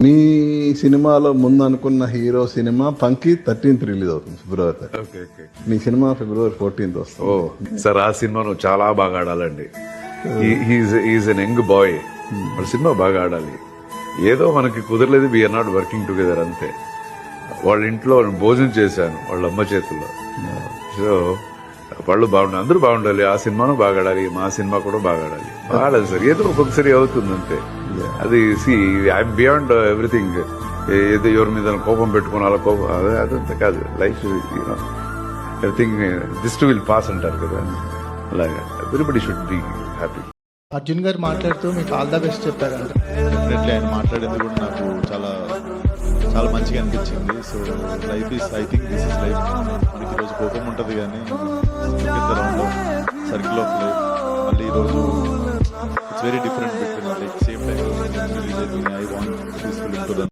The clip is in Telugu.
మీ సినిమాలో ముందు అనుకున్న హీరో సినిమా పంకి 13th రిలీజ్ అవుతుంది ఫిబ్రవరి. Okay okay. మీ సినిమా ఫిబ్రవరి 14th ఓ వస్తుంది. సార్, ఆ సినిమా నువ్వు చాలా బాగా ఆడాలండి. Is an young boy. మన సినిమా బాగా ఆడాలి. ఏదో మనకి కుదరలేదు, వీఆర్ నాట్ వర్కింగ్ టుగెదర్ అంతే. వాళ్ళ ఇంట్లో భోజనం చేశాను వాళ్ళ అమ్మ చేతుల్లో. సో వాళ్ళు బాగుండాలి, అందరూ బాగుండాలి. ఆ సినిమాను బాగా ఆడాలి, మా సినిమా కూడా బాగా ఆడాలి. బాగా ఆడాలి సార్, ఏదో ఒక్కొక్కసారి అవుతుంది అంతే. అది ఐఎమ్ బియాండ్ ఎవ్రీథింగ్. ఏదో ఎవరి మీద కోపం పెట్టుకుని అలా కోపం అదంతా కాదు. Life everything this to will pass అంటారు కదా, అలాగా everybody should be happy. Arjun గారు మాట్లాడుతూ మీకు ఆల్ ద బెస్ట్ చెప్పారంట. డెఫినెట్లీ ఆయన మాట్లాడేది కూడా నాకు చాలా చాలా మంచిగా అనిపించింది. So life is, I think this is life. మనకి ఈరోజు కోపం ఉంటుంది కానీ రౌండ్ సర్కిల్ ఆఫ్ లైఫ్. మళ్ళీ ఈరోజు it's very different between like same time release అయిపోయింది. I want peaceful to